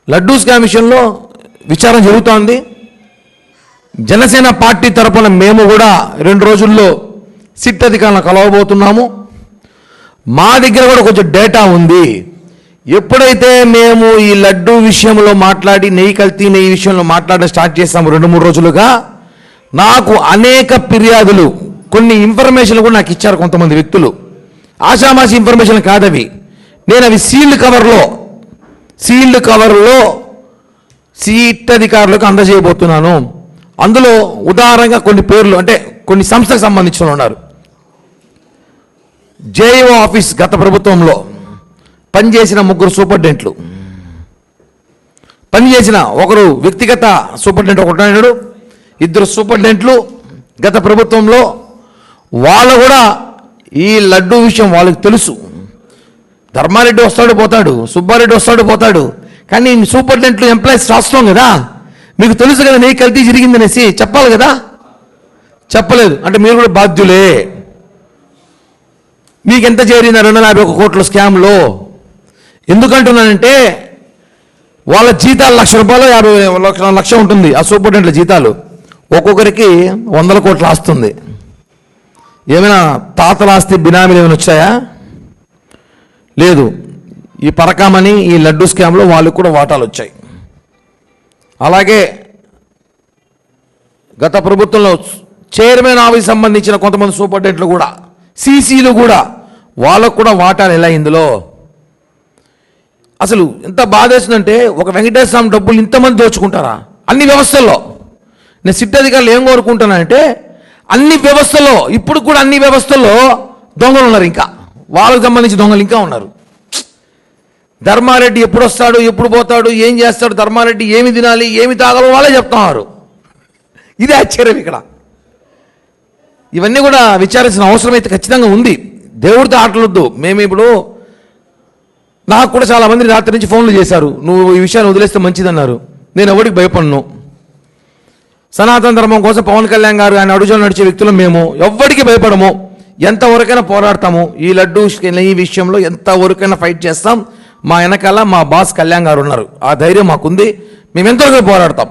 Laddu scam విషయంలో విచారణ జరుగుతోంది. జనసేన పార్టీ తరపున మేము కూడా 2 రోజుల్లో సిట్ అధికారులను కలవబోతున్నాము. మా దగ్గర కూడా కొంచెం డేటా ఉంది. ఎప్పుడైతే మేము ఈ లడ్డూ విషయంలో మాట్లాడి కల్తీ నెయ్యి విషయంలో మాట్లాడడం స్టార్ట్ చేస్తాము 2-3 రోజులుగా, నాకు అనేక ఫిర్యాదులు, కొన్ని ఇన్ఫర్మేషన్లు కూడా నాకు ఇచ్చారు కొంతమంది వ్యక్తులు. ఆషామాషి ఇన్ఫర్మేషన్ కాదవి. నేను అవి సీల్డ్ కవర్లో సిట్ అధికారులకు అందజేయబోతున్నాను. అందులో ఉదాహరణగా కొన్ని పేర్లు, అంటే కొన్ని సంస్థకు సంబంధించిన ఉన్నారు. జేఈఓ ఆఫీస్ గత ప్రభుత్వంలో పనిచేసిన 3 సూపరింటెండెంట్లు, పనిచేసిన ఒకరు వ్యక్తిగత సూపరింటెండెంట్ ఒకడు, 2 సూపరింటెండెంట్లు గత ప్రభుత్వంలో. వాళ్ళు కూడా ఈ లడ్డూ విషయం వాళ్ళకి తెలుసు. ధర్మారెడ్డి వస్తాడు పోతాడు, సుబ్బారెడ్డి వస్తాడు పోతాడు, కానీ సూపరింటెండెంట్లు ఎంప్లాయీస్ రాస్తాం కదా, మీకు తెలుసు కదా నెయ్యి కల్తీ జరిగిందనేసి చెప్పాలి కదా. చెప్పలేదు అంటే మీరు కూడా బాధ్యులే. మీకు ఎంత చేరింది 251 కోట్ల స్కామ్లో? ఎందుకంటున్నానంటే వాళ్ళ జీతాలు ₹1,00,000 లక్ష ఉంటుంది. ఆ సూపరింటెండెంట్ల జీతాలు ఒక్కొక్కరికి 100 కోట్లు ఆస్తుంది. ఏమైనా తాతల ఆస్తి బినామీలు ఏమైనా వచ్చాయా? లేదు. ఈ పరకామని ఈ లడ్డూ స్కామ్లో వాళ్ళకు కూడా వాటాలు వచ్చాయి. అలాగే గత ప్రభుత్వంలో చైర్మన్ ఆఫీస్ సంబంధించిన కొంతమంది సూపరింటెండెంట్లు కూడా, సీసీలు కూడా, వాళ్ళకు కూడా వాటాలు ఎలా ఇందులో? అసలు ఎంత బాధేస్తుందంటే, ఒక వెంకటేశ్వర స్వామి డబ్బులు ఇంతమంది దోచుకుంటారా? అన్ని వ్యవస్థల్లో. నేను సిట్ అధికారులు ఏం కోరుకుంటానంటే, అన్ని వ్యవస్థల్లో, ఇప్పుడు కూడా అన్ని వ్యవస్థల్లో దొంగలు ఉన్నారు. ఇంకా వాళ్ళకు సంబంధించి దొంగలు ఇంకా ఉన్నారు. ధర్మారెడ్డి ఎప్పుడు వస్తాడు, ఎప్పుడు పోతాడు, ఏం చేస్తాడు, ధర్మారెడ్డి ఏమి తినాలి, ఏమి తాగాలో వాళ్ళే చెప్తున్నారు. ఇదే ఆశ్చర్యం ఇక్కడ. ఇవన్నీ కూడా విచారించిన అవసరం అయితే ఖచ్చితంగా ఉంది. దేవుడితో ఆటలొద్దు. మేము ఇప్పుడు, నాకు కూడా చాలామంది రాత్రి నుంచి ఫోన్లు చేశారు, నువ్వు ఈ విషయాన్ని వదిలేస్తే మంచిదన్నారు. నేను ఎవరికి భయపడను. సనాతన ధర్మం కోసం పవన్ కళ్యాణ్ గారు ఆయన అడుగులో నడిచే వ్యక్తులు మేము ఎవ్వడికి భయపడము. ఎంతవరకైనా పోరాడతాము. ఈ లడ్డూ ఈ విషయంలో ఎంతవరకైనా ఫైట్ చేస్తాం. మా వెనకాల మా బాస్ కళ్యాణ్ గారు ఉన్నారు. ఆ ధైర్యం మాకుంది. మేము ఎంతవరకు పోరాడతాం.